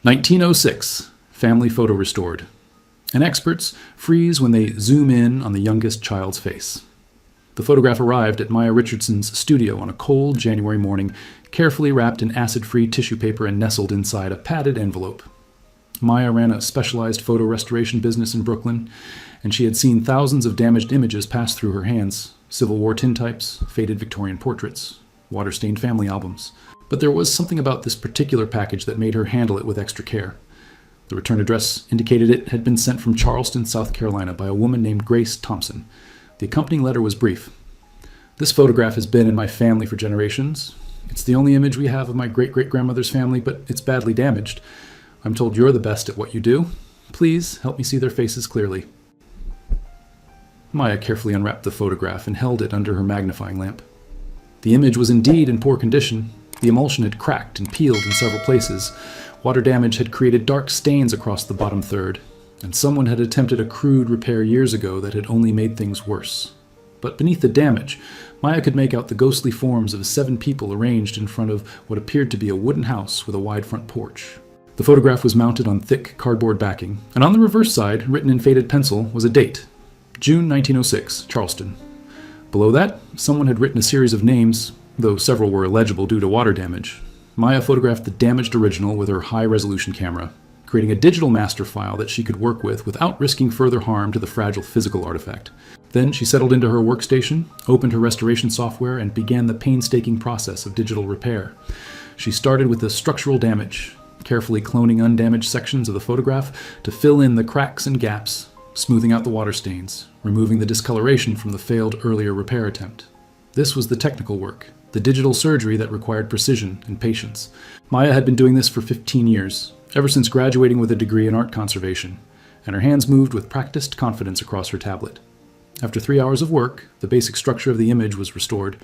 1906. Family photo restored. And experts freeze when they zoom in on the youngest child's face. The photograph arrived at Maya Richardson's studio on a cold January morning, carefully wrapped in acid-free tissue paper and nestled inside a padded envelope. Maya ran a specialized photo restoration business in Brooklyn, and she had seen thousands of damaged images pass through her hands: Civil War tintypes, faded Victorian portraits, water-stained family albums. But there was something about this particular package that made her handle it with extra care. The return address indicated it had been sent from Charleston, South Carolina, by a woman named Grace Thompson. The accompanying letter was brief. "This photograph has been in my family for generations. It's the only image we have of my great-great-grandmother's family, but it's badly damaged. I'm told you're the best at what you do. Please help me see their faces clearly." Maya carefully unwrapped the photograph and held it under her magnifying lamp. The image was indeed in poor condition. The emulsion had cracked and peeled in several places. Water damage had created dark stains across the bottom third, and someone had attempted a crude repair years ago that had only made things worse. But beneath the damage, Maya could make out the ghostly forms of 7 people arranged in front of what appeared to be a wooden house with a wide front porch. The photograph was mounted on thick cardboard backing, and on the reverse side, written in faded pencil, was a date: June 1906, Charleston. Below that, someone had written a series of names, though several were illegible due to water damage. Maya photographed the damaged original with her high-resolution camera, creating a digital master file that she could work with without risking further harm to the fragile physical artifact. Then she settled into her workstation, opened her restoration software, and began the painstaking process of digital repair. She started with the structural damage, carefully cloning undamaged sections of the photograph to fill in the cracks and gaps, smoothing out the water stains, removing the discoloration from the failed earlier repair attempt. This was the technical work, the digital surgery that required precision and patience. Maya had been doing this for 15 years, ever since graduating with a degree in art conservation, and her hands moved with practiced confidence across her tablet. After 3 hours of work, the basic structure of the image was restored.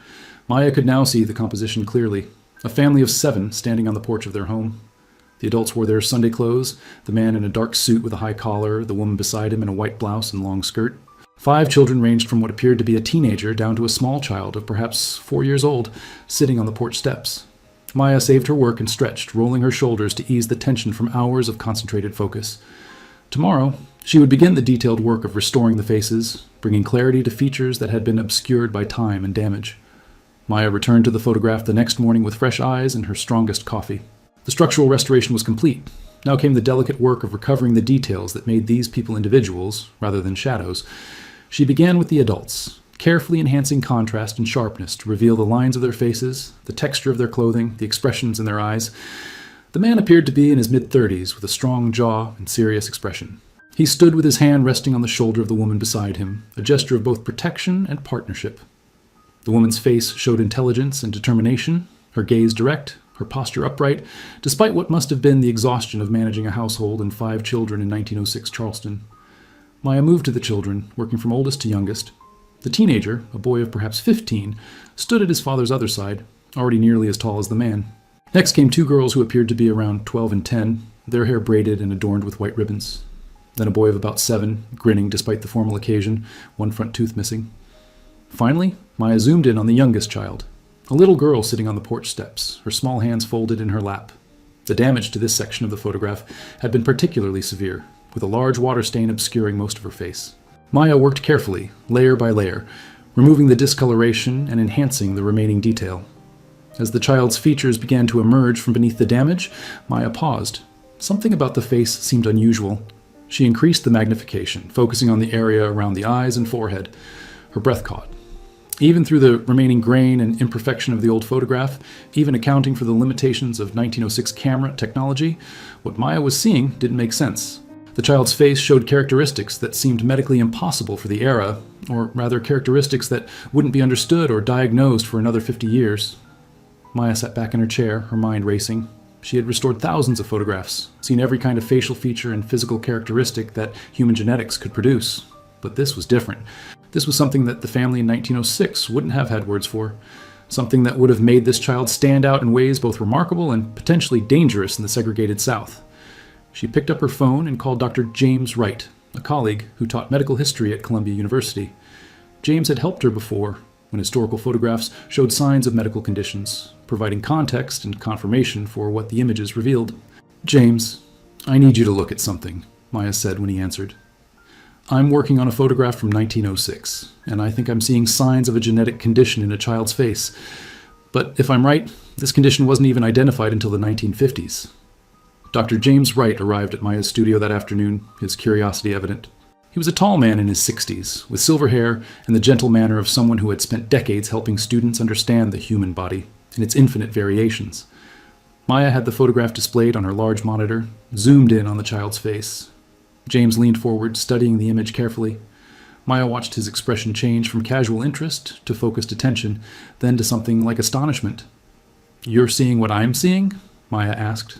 Maya could now see the composition clearly: a family of 7 standing on the porch of their home. The adults wore their Sunday clothes, the man in a dark suit with a high collar, the woman beside him in a white blouse and long skirt. 5 children ranged from what appeared to be a teenager down to a small child of perhaps 4 years old, sitting on the porch steps. Maya saved her work and stretched, rolling her shoulders to ease the tension from hours of concentrated focus. Tomorrow, she would begin the detailed work of restoring the faces, bringing clarity to features that had been obscured by time and damage. Maya returned to the photograph the next morning with fresh eyes and her strongest coffee. The structural restoration was complete. Now came the delicate work of recovering the details that made these people individuals, rather than shadows. She began with the adults, carefully enhancing contrast and sharpness to reveal the lines of their faces, the texture of their clothing, the expressions in their eyes. The man appeared to be in his mid-30s, with a strong jaw and serious expression. He stood with his hand resting on the shoulder of the woman beside him, a gesture of both protection and partnership. The woman's face showed intelligence and determination, her gaze direct, her posture upright, despite what must have been the exhaustion of managing a household and 5 children in 1906 Charleston. Maya moved to the children, working from oldest to youngest. The teenager, a boy of perhaps 15, stood at his father's other side, already nearly as tall as the man. Next came 2 girls who appeared to be around 12 and 10, their hair braided and adorned with white ribbons. Then a boy of about 7, grinning despite the formal occasion, one front tooth missing. Finally, Maya zoomed in on the youngest child, a little girl sitting on the porch steps, her small hands folded in her lap. The damage to this section of the photograph had been particularly severe, with a large water stain obscuring most of her face. Maya worked carefully, layer by layer, removing the discoloration and enhancing the remaining detail. As the child's features began to emerge from beneath the damage, Maya paused. Something about the face seemed unusual. She increased the magnification, focusing on the area around the eyes and forehead. Her breath caught. Even through the remaining grain and imperfection of the old photograph, even accounting for the limitations of 1906 camera technology, what Maya was seeing didn't make sense. The child's face showed characteristics that seemed medically impossible for the era, or rather characteristics that wouldn't be understood or diagnosed for another 50 years. Maya sat back in her chair, her mind racing. She had restored thousands of photographs, seen every kind of facial feature and physical characteristic that human genetics could produce. But this was different. This was something that the family in 1906 wouldn't have had words for. Something that would have made this child stand out in ways both remarkable and potentially dangerous in the segregated South. She picked up her phone and called Dr. James Wright, a colleague who taught medical history at Columbia University. James had helped her before, when historical photographs showed signs of medical conditions, providing context and confirmation for what the images revealed. "James," "I need you to look at something," Maya said when he answered. "I'm working on a photograph from 1906, and I think I'm seeing signs of a genetic condition in a child's face. But if I'm right, this condition wasn't even identified until the 1950s. Dr. James Wright arrived at Maya's studio that afternoon, his curiosity evident. He was a tall man in his 60s, with silver hair and the gentle manner of someone who had spent decades helping students understand the human body and its infinite variations. Maya had the photograph displayed on her large monitor, zoomed in on the child's face. James leaned forward, studying the image carefully. Maya watched his expression change from casual interest to focused attention, then to something like astonishment. "You're seeing what I'm seeing?" Maya asked.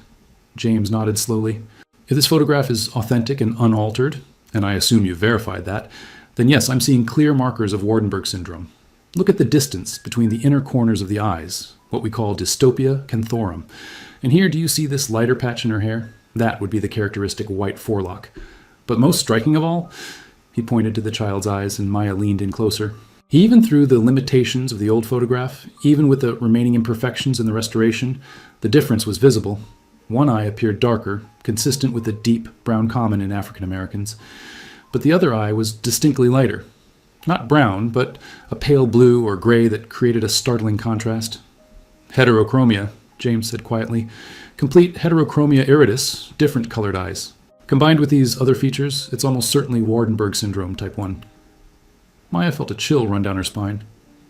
James nodded slowly. "If this photograph is authentic and unaltered, and I assume you've verified that, then yes, I'm seeing clear markers of Waardenburg syndrome. Look at the distance between the inner corners of the eyes, what we call dystopia canthorum. And here, do you see this lighter patch in her hair? That would be the characteristic white forelock. But most striking of all," he pointed to the child's eyes, and Maya leaned in closer. "Even through the limitations of the old photograph, even with the remaining imperfections in the restoration, the difference was visible. One eye appeared darker, consistent with the deep brown common in African Americans, but the other eye was distinctly lighter. Not brown, but a pale blue or gray that created a startling contrast. Heterochromia," James said quietly. "Complete heterochromia iridis, different colored eyes. Combined with these other features, it's almost certainly Waardenburg syndrome type 1. Maya felt a chill run down her spine.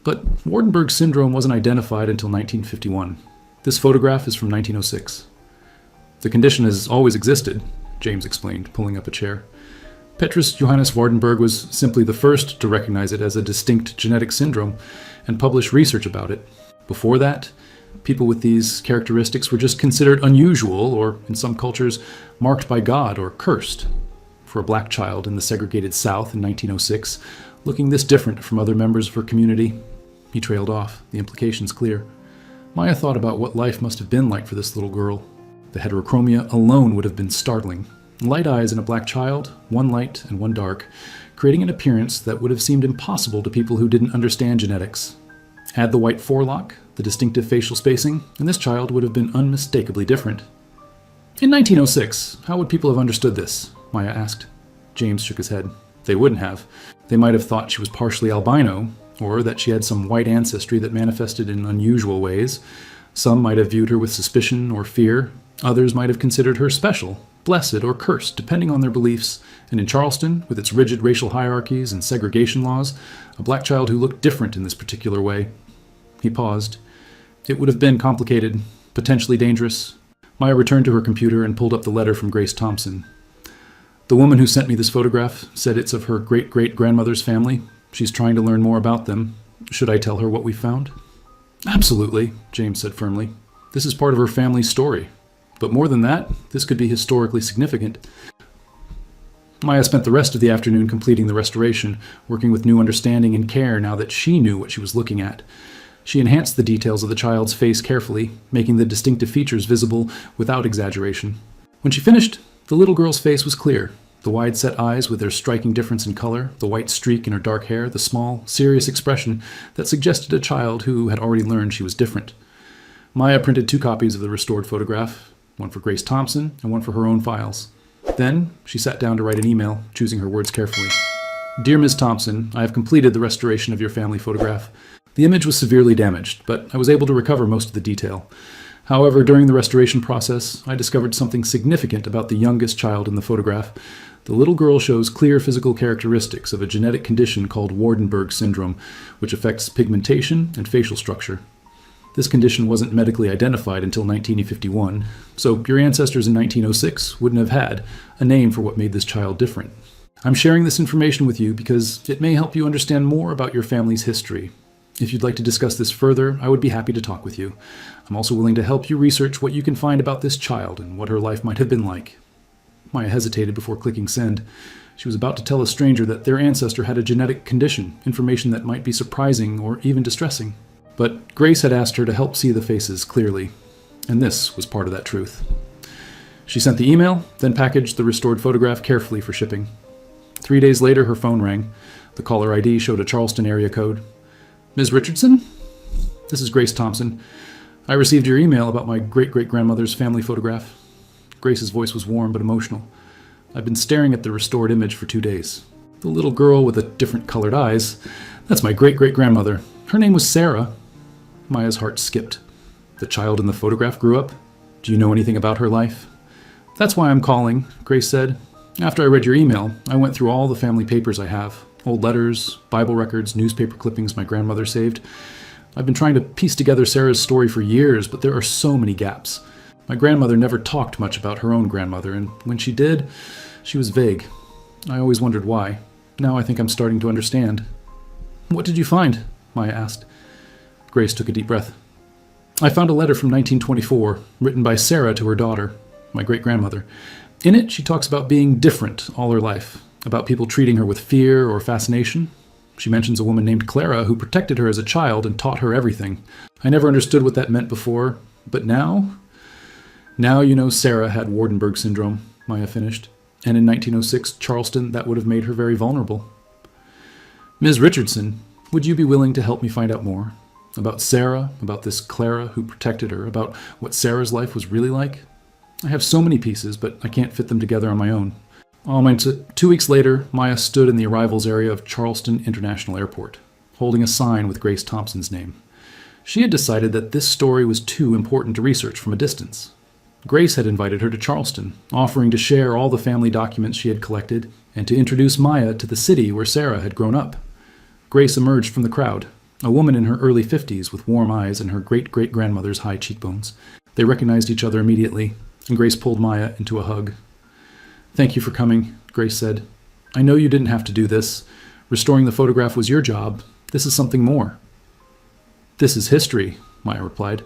But Waardenburg syndrome wasn't identified until 1951. This photograph is from 1906. "The condition has always existed," James explained, pulling up a chair. "Petrus Johannes Waardenburg was simply the first to recognize it as a distinct genetic syndrome and publish research about it. Before that, people with these characteristics were just considered unusual or, in some cultures, marked by God or cursed. For a black child in the segregated South in 1906, looking this different from other members of her community," he trailed off, the implications clear. Maya thought about what life must have been like for this little girl. The heterochromia alone would have been startling. Light eyes in a black child, one light and one dark, creating an appearance that would have seemed impossible to people who didn't understand genetics. Add the white forelock, the distinctive facial spacing, and this child would have been unmistakably different. "In 1906, how would people have understood this?" Maya asked. James shook his head. "They wouldn't have. They might have thought she was partially albino, or that she had some white ancestry that manifested in unusual ways. Some might have viewed her with suspicion or fear. Others might have considered her special, blessed, or cursed, depending on their beliefs. And in Charleston, with its rigid racial hierarchies and segregation laws, a black child who looked different in this particular way." He paused. "It would have been complicated, potentially dangerous." Maya returned to her computer and pulled up the letter from Grace Thompson. "The woman who sent me this photograph said it's of her great-great-grandmother's family. She's trying to learn more about them. Should I tell her what we found?" "Absolutely," James said firmly. "This is part of her family's story. But more than that, this could be historically significant." Maya spent the rest of the afternoon completing the restoration, working with new understanding and care now that she knew what she was looking at. She enhanced the details of the child's face carefully, making the distinctive features visible without exaggeration. When she finished, the little girl's face was clear. The wide-set eyes with their striking difference in color, the white streak in her dark hair, the small, serious expression that suggested a child who had already learned she was different. Maya printed 2 copies of the restored photograph, one for Grace Thompson and one for her own files. Then she sat down to write an email, choosing her words carefully. "Dear Ms. Thompson, I have completed the restoration of your family photograph. The image was severely damaged, but I was able to recover most of the detail. However, during the restoration process, I discovered something significant about the youngest child in the photograph. The little girl shows clear physical characteristics of a genetic condition called Waardenburg syndrome, which affects pigmentation and facial structure. This condition wasn't medically identified until 1951, so your ancestors in 1906 wouldn't have had a name for what made this child different. I'm sharing this information with you because it may help you understand more about your family's history. If you'd like to discuss this further, I would be happy to talk with you. I'm also willing to help you research what you can find about this child and what her life might have been like." Maya hesitated before clicking send. She was about to tell a stranger that their ancestor had a genetic condition, information that might be surprising or even distressing. But Grace had asked her to help see the faces clearly, and this was part of that truth. She sent the email, then packaged the restored photograph carefully for shipping. 3 days later, her phone rang. The caller ID showed a Charleston area code. "Ms. Richardson? This is Grace Thompson. I received your email about my great-great-grandmother's family photograph." Grace's voice was warm but emotional. "I've been staring at the restored image for 2 days. The little girl with the different colored eyes, that's my great-great-grandmother. Her name was Sarah." Maya's heart skipped. "The child in the photograph grew up? Do you know anything about her life?" "That's why I'm calling," Grace said. "After I read your email, I went through all the family papers I have. Old letters, Bible records, newspaper clippings my grandmother saved. I've been trying to piece together Sarah's story for years, but there are so many gaps. My grandmother never talked much about her own grandmother, and when she did, she was vague. I always wondered why. Now I think I'm starting to understand." "What did you find?" Maya asked. Grace took a deep breath. "I found a letter from 1924, written by Sarah to her daughter, my great-grandmother. In it, she talks about being different all her life, about people treating her with fear or fascination. She mentions a woman named Clara who protected her as a child and taught her everything. I never understood what that meant before, but now? Now you know Sarah had Waardenburg syndrome," Maya finished. "And in 1906 Charleston, that would have made her very vulnerable. Ms. Richardson, would you be willing to help me find out more? About Sarah, about this Clara who protected her, about what Sarah's life was really like? I have so many pieces, but I can't fit them together on my own." 2 weeks later, Maya stood in the arrivals area of Charleston International Airport, holding a sign with Grace Thompson's name. She had decided that this story was too important to research from a distance. Grace had invited her to Charleston, offering to share all the family documents she had collected and to introduce Maya to the city where Sarah had grown up. Grace emerged from the crowd, a woman in her early 50s with warm eyes and her great-great-grandmother's high cheekbones. They recognized each other immediately, and Grace pulled Maya into a hug. "Thank you for coming," Grace said. "I know you didn't have to do this. Restoring the photograph was your job. This is something more." "This is history," Maya replied,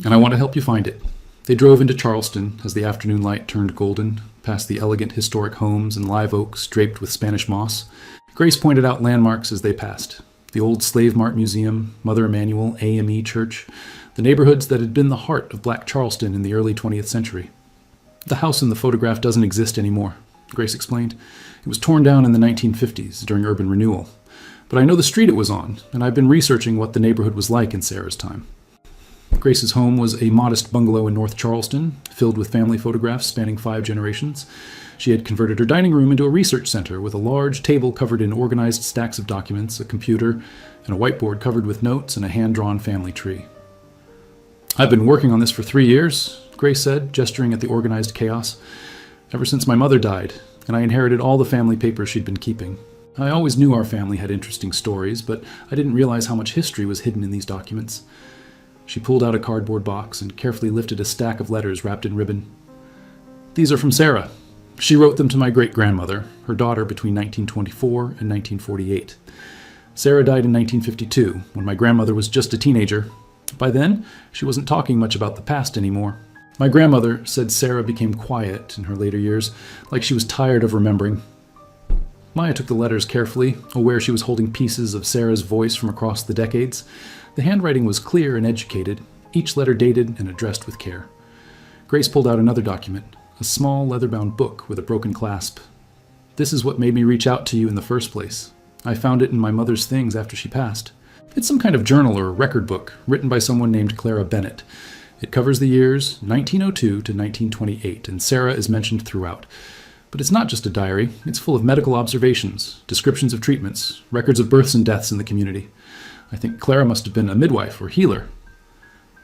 "and I want to help you find it." They drove into Charleston as the afternoon light turned golden, past the elegant historic homes and live oaks draped with Spanish moss. Grace pointed out landmarks as they passed. The old Slave Mart Museum, Mother Emanuel AME Church, the neighborhoods that had been the heart of Black Charleston in the early 20th century. "The house in the photograph doesn't exist anymore," Grace explained. "It was torn down in the 1950s during urban renewal. But I know the street it was on, and I've been researching what the neighborhood was like in Sarah's time." Grace's home was a modest bungalow in North Charleston, filled with family photographs spanning 5 generations. She had converted her dining room into a research center with a large table covered in organized stacks of documents, a computer, and a whiteboard covered with notes and a hand-drawn family tree. "I've been working on this for 3 years," Grace said, gesturing at the organized chaos. "Ever since my mother died, and I inherited all the family papers she'd been keeping. I always knew our family had interesting stories, but I didn't realize how much history was hidden in these documents." She pulled out a cardboard box and carefully lifted a stack of letters wrapped in ribbon. "These are from Sarah. She wrote them to my great-grandmother, her daughter between 1924 and 1948. Sarah died in 1952, when my grandmother was just a teenager. By then, she wasn't talking much about the past anymore. My grandmother said Sarah became quiet in her later years, like she was tired of remembering." Maya took the letters carefully, aware she was holding pieces of Sarah's voice from across the decades. The handwriting was clear and educated, each letter dated and addressed with care. Grace pulled out another document, a small leather-bound book with a broken clasp. "This is what made me reach out to you in the first place. I found it in my mother's things after she passed. It's some kind of journal or record book, written by someone named Clara Bennett. It covers the years 1902 to 1928, and Sarah is mentioned throughout. But it's not just a diary. It's full of medical observations, descriptions of treatments, records of births and deaths in the community. I think Clara must have been a midwife or healer."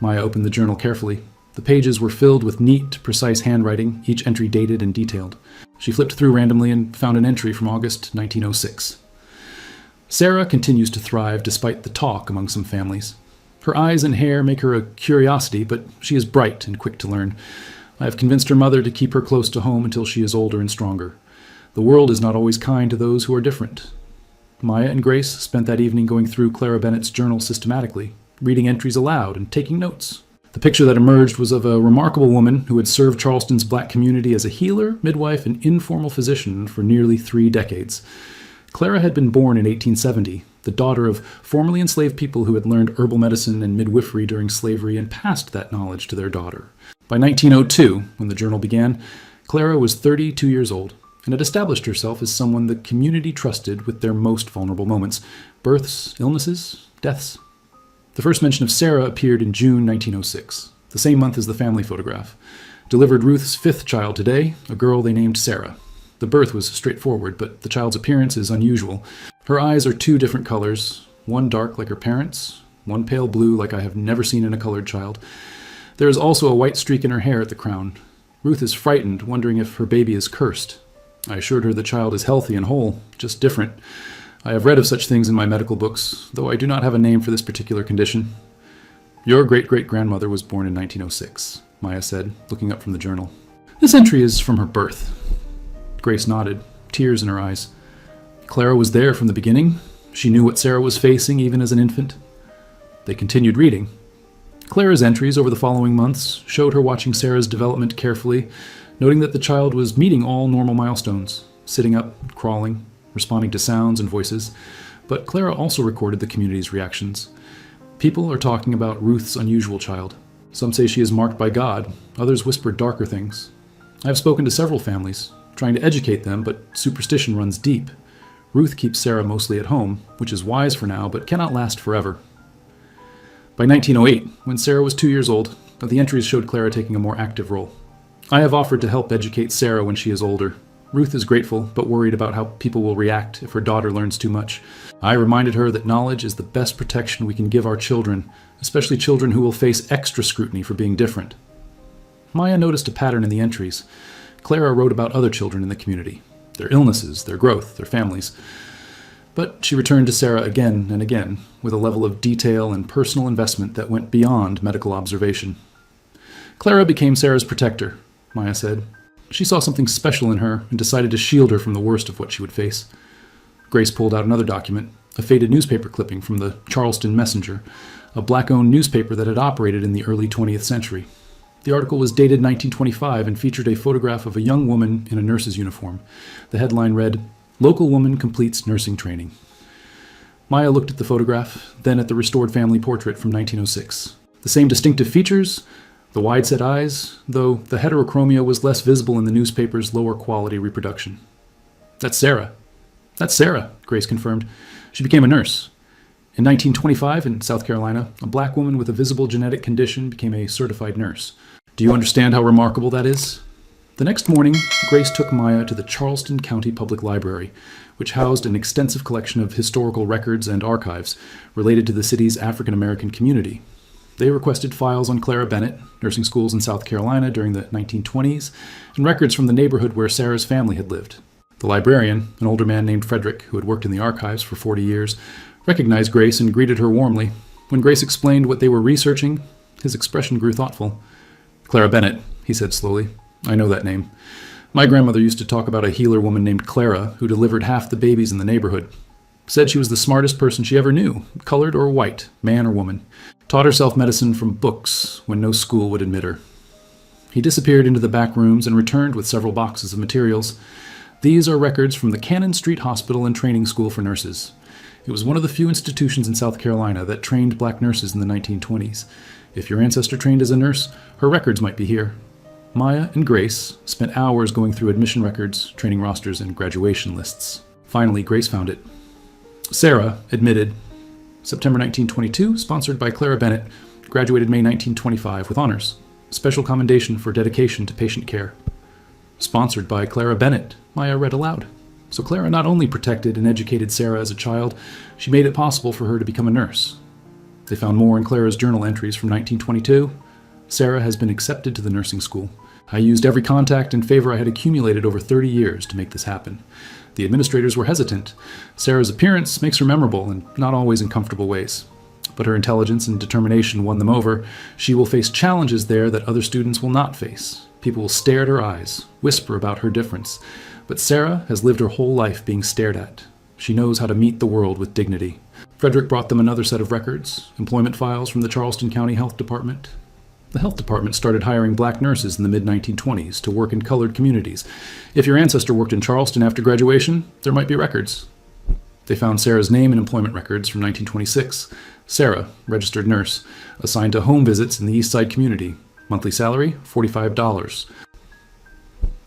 Maya opened the journal carefully. The pages were filled with neat, precise handwriting, each entry dated and detailed. She flipped through randomly and found an entry from August 1906. "Sarah continues to thrive despite the talk among some families. Her eyes and hair make her a curiosity, but she is bright and quick to learn. I have convinced her mother to keep her close to home until she is older and stronger. The world is not always kind to those who are different." Maya and Grace spent that evening going through Clara Bennett's journal systematically, reading entries aloud and taking notes. The picture that emerged was of a remarkable woman who had served Charleston's black community as a healer, midwife, and informal physician for nearly 3 decades. Clara had been born in 1870, the daughter of formerly enslaved people who had learned herbal medicine and midwifery during slavery and passed that knowledge to their daughter. By 1902, when the journal began, Clara was 32 years old and had established herself as someone the community trusted with their most vulnerable moments: births, illnesses, deaths. The first mention of Sarah appeared in June 1906, the same month as the family photograph. Delivered Ruth's fifth child today, a girl they named Sarah. The birth was straightforward, but the child's appearance is unusual. Her eyes are two different colors, one dark like her parents', one pale blue like I have never seen in a colored child. There is also a white streak in her hair at the crown. Ruth is frightened, wondering if her baby is cursed. I assured her the child is healthy and whole, just different. I have read of such things in my medical books, though I do not have a name for this particular condition. Your great-great-grandmother was born in 1906, Maya said, looking up from the journal. This entry is from her birth. Grace nodded, tears in her eyes. Clara was there from the beginning. She knew what Sarah was facing even as an infant. They continued reading. Clara's entries over the following months showed her watching Sarah's development carefully, noting that the child was meeting all normal milestones, sitting up, crawling, responding to sounds and voices. But Clara also recorded the community's reactions. People are talking about Ruth's unusual child. Some say she is marked by God. Others whisper darker things. I have spoken to several families, trying to educate them, but superstition runs deep. Ruth keeps Sarah mostly at home, which is wise for now, but cannot last forever. By 1908, when Sarah was 2 years old, the entries showed Clara taking a more active role. I have offered to help educate Sarah when she is older. Ruth is grateful, but worried about how people will react if her daughter learns too much. I reminded her that knowledge is the best protection we can give our children, especially children who will face extra scrutiny for being different. Maya noticed a pattern in the entries. Clara wrote about other children in the community, their illnesses, their growth, their families. But she returned to Sarah again and again, with a level of detail and personal investment that went beyond medical observation. Clara became Sarah's protector, Maya said. She saw something special in her and decided to shield her from the worst of what she would face. Grace pulled out another document, a faded newspaper clipping from the Charleston Messenger, a black-owned newspaper that had operated in the early 20th century. The article was dated 1925 and featured a photograph of a young woman in a nurse's uniform. The headline read, "Local woman completes nursing training." Maya looked at the photograph, then at the restored family portrait from 1906. The same distinctive features, the wide-set eyes, though the heterochromia was less visible in the newspaper's lower-quality reproduction. That's Sarah. That's Sarah, Grace confirmed. She became a nurse. In 1925, in South Carolina, a black woman with a visible genetic condition became a certified nurse. Do you understand how remarkable that is? The next morning, Grace took Maya to the Charleston County Public Library, which housed an extensive collection of historical records and archives related to the city's African-American community. They requested files on Clara Bennett, nursing schools in South Carolina during the 1920s, and records from the neighborhood where Sarah's family had lived. The librarian, an older man named Frederick, who had worked in the archives for 40 years, recognized Grace and greeted her warmly. When Grace explained what they were researching, his expression grew thoughtful. Clara Bennett, he said slowly. I know that name. My grandmother used to talk about a healer woman named Clara who delivered half the babies in the neighborhood. Said she was the smartest person she ever knew, colored or white, man or woman. Taught herself medicine from books when no school would admit her. He disappeared into the back rooms and returned with several boxes of materials. These are records from the Cannon Street Hospital and Training School for Nurses. It was one of the few institutions in South Carolina that trained black nurses in the 1920s. If your ancestor trained as a nurse, her records might be here. Maya and Grace spent hours going through admission records, training rosters, and graduation lists. Finally, Grace found it. Sarah, admitted, September 1922, sponsored by Clara Bennett, graduated May 1925 with honors. Special commendation for dedication to patient care. Sponsored by Clara Bennett, Maya read aloud. So Clara not only protected and educated Sarah as a child, she made it possible for her to become a nurse. They found more in Clara's journal entries from 1922. Sarah has been accepted to the nursing school. I used every contact and favor I had accumulated over 30 years to make this happen. The administrators were hesitant. Sarah's appearance makes her memorable and not always in comfortable ways. But her intelligence and determination won them over. She will face challenges there that other students will not face. People will stare at her eyes, whisper about her difference. But Sarah has lived her whole life being stared at. She knows how to meet the world with dignity. Frederick brought them another set of records, employment files from the Charleston County Health Department. The health department started hiring black nurses in the mid-1920s to work in colored communities. If your ancestor worked in Charleston after graduation, there might be records. They found Sarah's name in employment records from 1926. Sarah, registered nurse, assigned to home visits in the East Side community. Monthly salary, $45.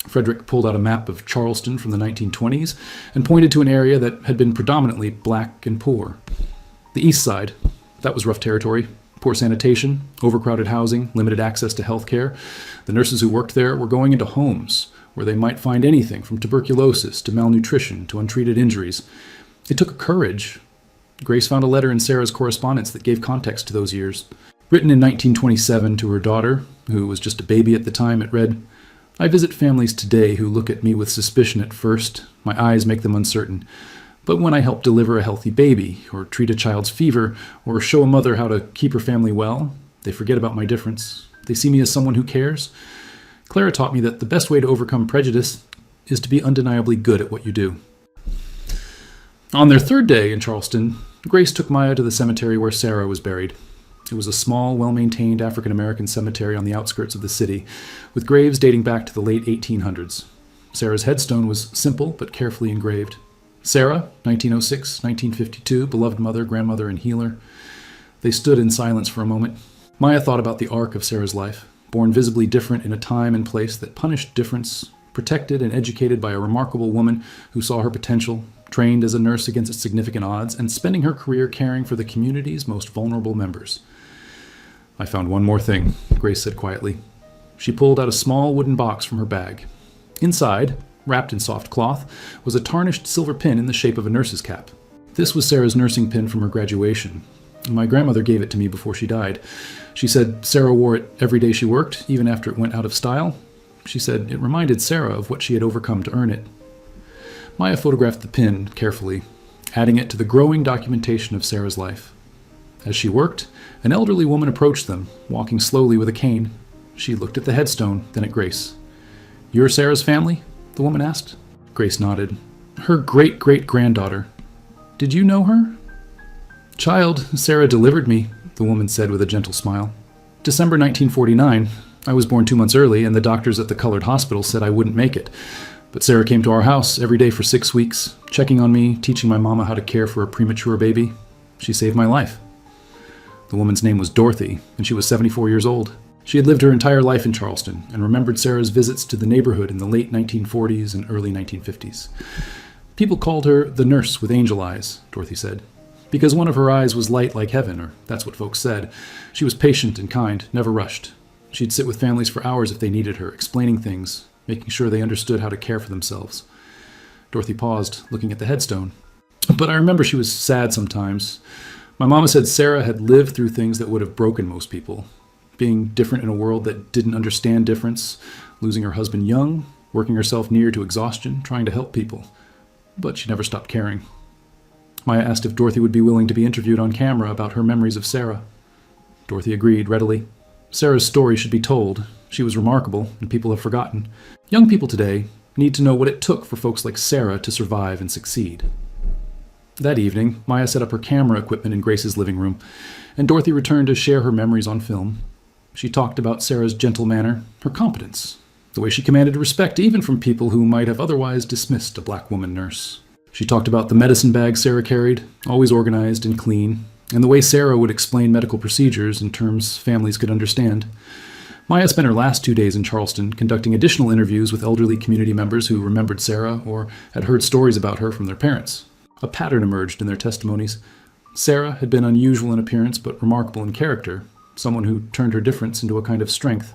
Frederick pulled out a map of Charleston from the 1920s and pointed to an area that had been predominantly black and poor. The East Side, that was rough territory. Poor sanitation, overcrowded housing, limited access to health care. The nurses who worked there were going into homes where they might find anything from tuberculosis to malnutrition to untreated injuries. It took courage. Grace found a letter in Sarah's correspondence that gave context to those years. Written in 1927 to her daughter, who was just a baby at the time, it read, "I visit families today who look at me with suspicion at first. My eyes make them uncertain. But when I help deliver a healthy baby, or treat a child's fever, or show a mother how to keep her family well, they forget about my difference. They see me as someone who cares. Clara taught me that the best way to overcome prejudice is to be undeniably good at what you do." On their third day in Charleston, Grace took Maya to the cemetery where Sarah was buried. It was a small, well-maintained African-American cemetery on the outskirts of the city, with graves dating back to the late 1800s. Sarah's headstone was simple but carefully engraved. Sarah, 1906, 1952, beloved mother, grandmother, and healer. They stood in silence for a moment. Maya thought about the arc of Sarah's life, born visibly different in a time and place that punished difference, protected and educated by a remarkable woman who saw her potential, trained as a nurse against significant odds, and spending her career caring for the community's most vulnerable members. "I found one more thing," Grace said quietly. She pulled out a small wooden box from her bag. Inside, wrapped in soft cloth, was a tarnished silver pin in the shape of a nurse's cap. This was Sarah's nursing pin from her graduation. My grandmother gave it to me before she died. She said Sarah wore it every day she worked, even after it went out of style. She said it reminded Sarah of what she had overcome to earn it. Maya photographed the pin carefully, adding it to the growing documentation of Sarah's life. As she worked, an elderly woman approached them, walking slowly with a cane. She looked at the headstone, then at Grace. "You're Sarah's family?" the woman asked. Grace nodded. "Her great-great-granddaughter. Did you know her?" "Child, Sarah delivered me," the woman said with a gentle smile. "December 1949. I was born 2 months early, and the doctors at the colored hospital said I wouldn't make it. But Sarah came to our house every day for 6 weeks, checking on me, teaching my mama how to care for a premature baby. She saved my life." The woman's name was Dorothy, and she was 74 years old. She had lived her entire life in Charleston and remembered Sarah's visits to the neighborhood in the late 1940s and early 1950s. "People called her the nurse with angel eyes," Dorothy said, "because one of her eyes was light like heaven, or that's what folks said. She was patient and kind, never rushed. She'd sit with families for hours if they needed her, explaining things, making sure they understood how to care for themselves." Dorothy paused, looking at the headstone. "But I remember she was sad sometimes. My mama said Sarah had lived through things that would have broken most people. Being different in a world that didn't understand difference, losing her husband young, working herself near to exhaustion, trying to help people. But she never stopped caring." Maya asked if Dorothy would be willing to be interviewed on camera about her memories of Sarah. Dorothy agreed readily. "Sarah's story should be told. She was remarkable, and people have forgotten. Young people today need to know what it took for folks like Sarah to survive and succeed." That evening, Maya set up her camera equipment in Grace's living room, and Dorothy returned to share her memories on film. She talked about Sarah's gentle manner, her competence, the way she commanded respect even from people who might have otherwise dismissed a black woman nurse. She talked about the medicine bag Sarah carried, always organized and clean, and the way Sarah would explain medical procedures in terms families could understand. Maya spent her last 2 days in Charleston conducting additional interviews with elderly community members who remembered Sarah or had heard stories about her from their parents. A pattern emerged in their testimonies. Sarah had been unusual in appearance but remarkable in character, someone who turned her difference into a kind of strength.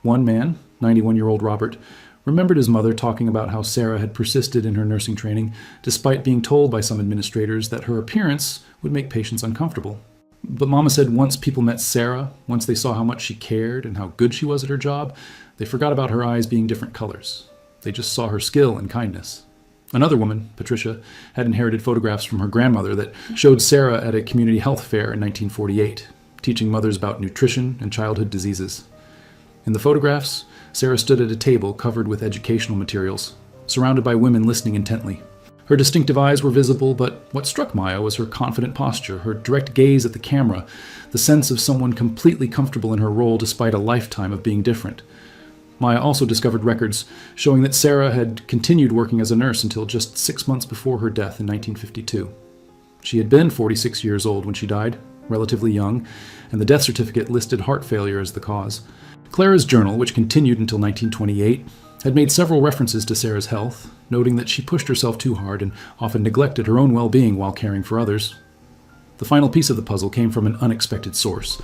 One man, 91-year-old Robert, remembered his mother talking about how Sarah had persisted in her nursing training despite being told by some administrators that her appearance would make patients uncomfortable. But Mama said once people met Sarah, once they saw how much she cared and how good she was at her job, they forgot about her eyes being different colors. They just saw her skill and kindness. Another woman, Patricia, had inherited photographs from her grandmother that showed Sarah at a community health fair in 1948, teaching mothers about nutrition and childhood diseases. In the photographs, Sarah stood at a table covered with educational materials, surrounded by women listening intently. Her distinctive eyes were visible, but what struck Maya was her confident posture, her direct gaze at the camera, the sense of someone completely comfortable in her role despite a lifetime of being different. Maya also discovered records showing that Sarah had continued working as a nurse until just 6 months before her death in 1952. She had been 46 years old when she died, relatively young, and the death certificate listed heart failure as the cause. Clara's journal, which continued until 1928, had made several references to Sarah's health, noting that she pushed herself too hard and often neglected her own well-being while caring for others. The final piece of the puzzle came from an unexpected source.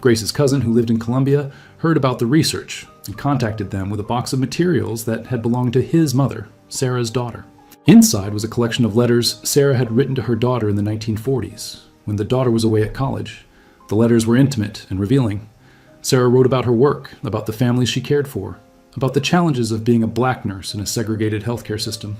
Grace's cousin, who lived in Colombia, heard about the research and contacted them with a box of materials that had belonged to his mother, Sarah's daughter. Inside was a collection of letters Sarah had written to her daughter in the 1940s, when the daughter was away at college. The letters were intimate and revealing. Sarah wrote about her work, about the families she cared for, about the challenges of being a black nurse in a segregated healthcare system.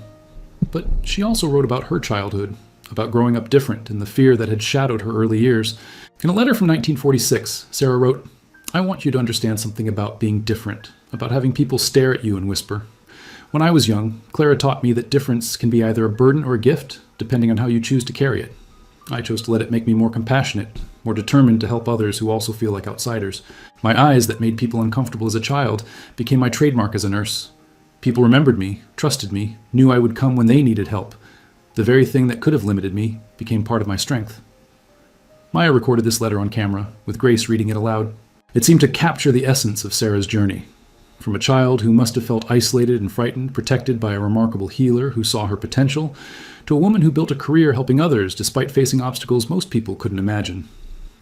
But she also wrote about her childhood, about growing up different and the fear that had shadowed her early years. In a letter from 1946, Sarah wrote, "I want you to understand something about being different, about having people stare at you and whisper. When I was young, Clara taught me that difference can be either a burden or a gift, depending on how you choose to carry it. I chose to let it make me more compassionate, more determined to help others who also feel like outsiders. My eyes that made people uncomfortable as a child became my trademark as a nurse. People remembered me, trusted me, knew I would come when they needed help. The very thing that could have limited me became part of my strength." Maya recorded this letter on camera, with Grace reading it aloud. It seemed to capture the essence of Sarah's journey. From a child who must have felt isolated and frightened, protected by a remarkable healer who saw her potential, to a woman who built a career helping others despite facing obstacles most people couldn't imagine.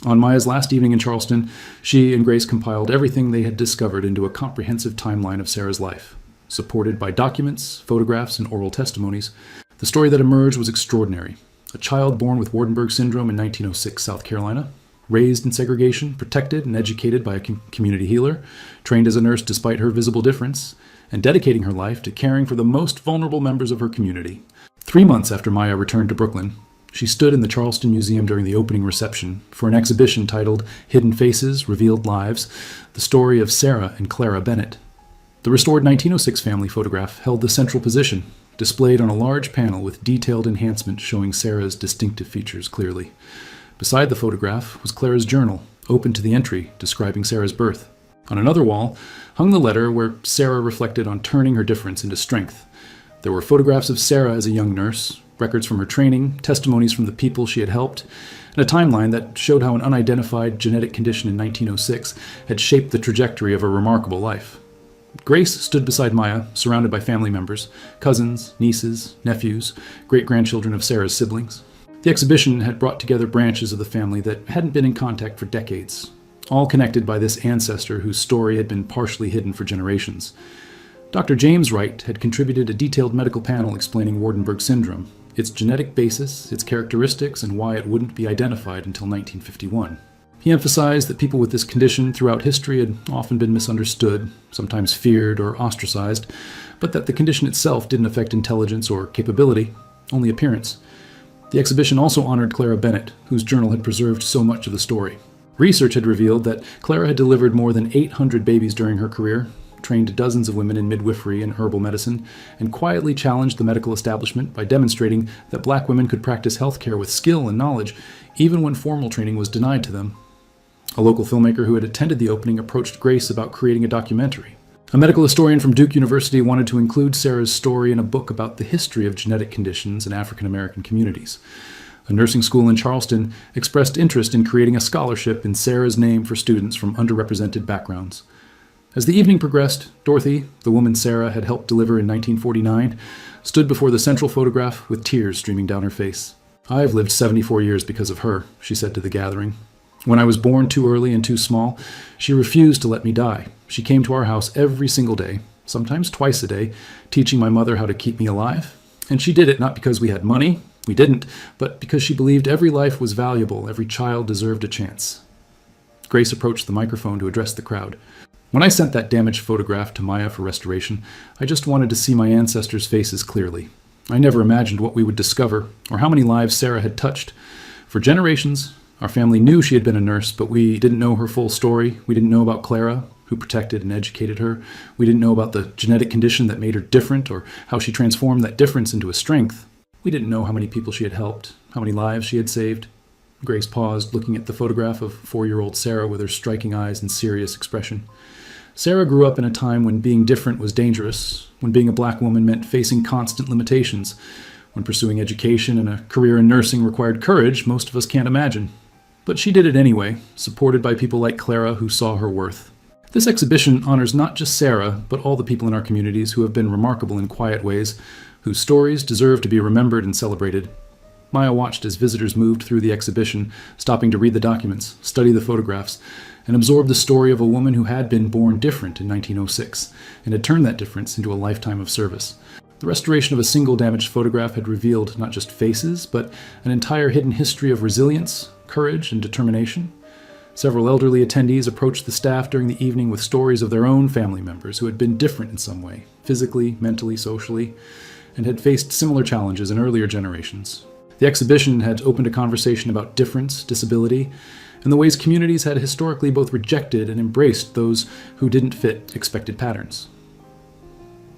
On Maya's last evening in Charleston, she and Grace compiled everything they had discovered into a comprehensive timeline of Sarah's life. Supported by documents, photographs, and oral testimonies, the story that emerged was extraordinary. A child born with Waardenburg syndrome in 1906, South Carolina, raised in segregation, protected and educated by a community healer, trained as a nurse despite her visible difference, and dedicating her life to caring for the most vulnerable members of her community. 3 months after Maya returned to Brooklyn, she stood in the Charleston Museum during the opening reception for an exhibition titled Hidden Faces, Revealed Lives, the story of Sarah and Clara Bennett. The restored 1906 family photograph held the central position, displayed on a large panel with detailed enhancement showing Sarah's distinctive features clearly. Beside the photograph was Clara's journal, open to the entry describing Sarah's birth. On another wall hung the letter where Sarah reflected on turning her difference into strength. There were photographs of Sarah as a young nurse, records from her training, testimonies from the people she had helped, and a timeline that showed how an unidentified genetic condition in 1906 had shaped the trajectory of a remarkable life. Grace stood beside Maya, surrounded by family members, cousins, nieces, nephews, great-grandchildren of Sarah's siblings. The exhibition had brought together branches of the family that hadn't been in contact for decades, all connected by this ancestor whose story had been partially hidden for generations. Dr. James Wright had contributed a detailed medical panel explaining Waardenburg syndrome, its genetic basis, its characteristics, and why it wouldn't be identified until 1951. He emphasized that people with this condition throughout history had often been misunderstood, sometimes feared or ostracized, but that the condition itself didn't affect intelligence or capability, only appearance. The exhibition also honored Clara Bennett, whose journal had preserved so much of the story. Research had revealed that Clara had delivered more than 800 babies during her career, trained dozens of women in midwifery and herbal medicine, and quietly challenged the medical establishment by demonstrating that black women could practice healthcare with skill and knowledge, even when formal training was denied to them. A local filmmaker who had attended the opening approached Grace about creating a documentary. A medical historian from Duke University wanted to include Sarah's story in a book about the history of genetic conditions in African American communities. A nursing school in Charleston expressed interest in creating a scholarship in Sarah's name for students from underrepresented backgrounds. As the evening progressed, Dorothy, the woman Sarah had helped deliver in 1949, stood before the central photograph with tears streaming down her face. "I've lived 74 years because of her," she said to the gathering. "When I was born too early and too small, she refused to let me die. She came to our house every single day, sometimes twice a day, teaching my mother how to keep me alive. And she did it not because we had money, we didn't, but because she believed every life was valuable, every child deserved a chance." Grace approached the microphone to address the crowd. "When I sent that damaged photograph to Maya for restoration, I just wanted to see my ancestors' faces clearly. I never imagined what we would discover, or how many lives Sarah had touched. For generations, our family knew she had been a nurse, but we didn't know her full story. We didn't know about Clara, who protected and educated her. We didn't know about the genetic condition that made her different, or how she transformed that difference into a strength. We didn't know how many people she had helped, how many lives she had saved." Grace paused, looking at the photograph of 4-year-old Sarah with her striking eyes and serious expression. Sarah grew up in a time when being different was dangerous, when being a black woman meant facing constant limitations, when pursuing education and a career in nursing required courage most of us can't imagine. But she did it anyway, supported by people like Clara who saw her worth. This exhibition honors not just Sarah, but all the people in our communities who have been remarkable in quiet ways, whose stories deserve to be remembered and celebrated. Maya watched as visitors moved through the exhibition, stopping to read the documents, study the photographs, and absorb the story of a woman who had been born different in 1906 and had turned that difference into a lifetime of service. The restoration of a single damaged photograph had revealed not just faces, but an entire hidden history of resilience, courage, and determination. Several elderly attendees approached the staff during the evening with stories of their own family members who had been different in some way, physically, mentally, socially, and had faced similar challenges in earlier generations. The exhibition had opened a conversation about difference, disability, and the ways communities had historically both rejected and embraced those who didn't fit expected patterns.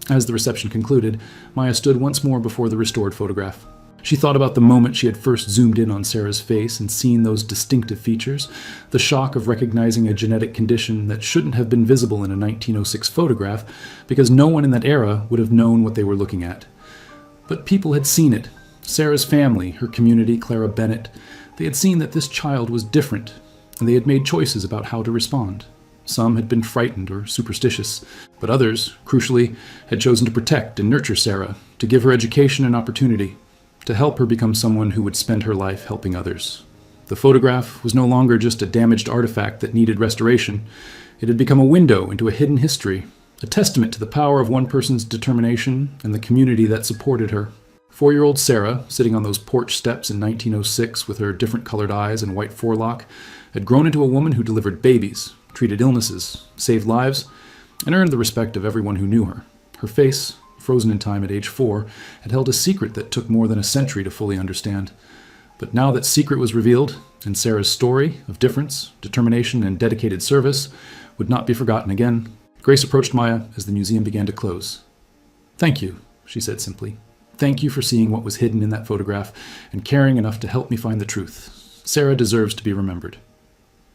As the reception concluded, Maya stood once more before the restored photograph. She thought about the moment she had first zoomed in on Sarah's face and seen those distinctive features, the shock of recognizing a genetic condition that shouldn't have been visible in a 1906 photograph because no one in that era would have known what they were looking at. But people had seen it. Sarah's family, her community, Clara Bennett, they had seen that this child was different, and they had made choices about how to respond. Some had been frightened or superstitious, but others, crucially, had chosen to protect and nurture Sarah, to give her education and opportunity, to help her become someone who would spend her life helping others. The photograph was no longer just a damaged artifact that needed restoration. It had become a window into a hidden history, a testament to the power of one person's determination and the community that supported her. 4-year-old Sarah, sitting on those porch steps in 1906 with her different colored eyes and white forelock, had grown into a woman who delivered babies, treated illnesses, saved lives, and earned the respect of everyone who knew her. Her face, frozen in time at age 4, had held a secret that took more than a century to fully understand. But now that secret was revealed, and Sarah's story of difference, determination, and dedicated service would not be forgotten again, Grace approached Maya as the museum began to close. "Thank you," she said simply. "Thank you for seeing what was hidden in that photograph and caring enough to help me find the truth. Sarah deserves to be remembered."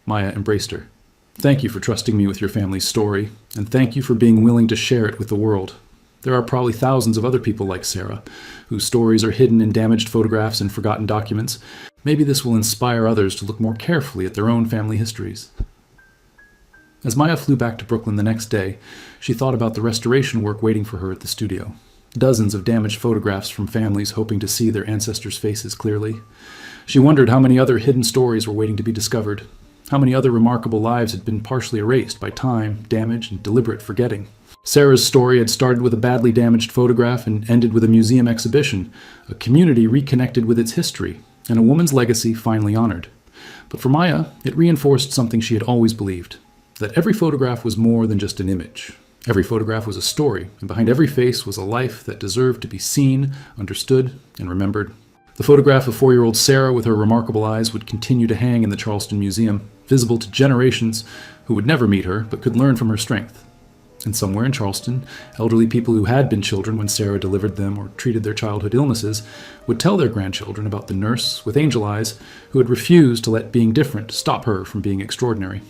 Maya embraced her. "Thank you for trusting me with your family's story, and thank you for being willing to share it with the world. There are probably thousands of other people like Sarah, whose stories are hidden in damaged photographs and forgotten documents. Maybe this will inspire others to look more carefully at their own family histories." As Maya flew back to Brooklyn the next day, she thought about the restoration work waiting for her at the studio. Dozens of damaged photographs from families hoping to see their ancestors' faces clearly. She wondered how many other hidden stories were waiting to be discovered, how many other remarkable lives had been partially erased by time, damage, and deliberate forgetting. Sarah's story had started with a badly damaged photograph and ended with a museum exhibition, a community reconnected with its history, and a woman's legacy finally honored. But for Maya, it reinforced something she had always believed, that every photograph was more than just an image. Every photograph was a story, and behind every face was a life that deserved to be seen, understood, and remembered. The photograph of 4-year-old Sarah with her remarkable eyes would continue to hang in the Charleston Museum, visible to generations who would never meet her but could learn from her strength. And somewhere in Charleston, elderly people who had been children when Sarah delivered them or treated their childhood illnesses would tell their grandchildren about the nurse with angel eyes who had refused to let being different stop her from being extraordinary.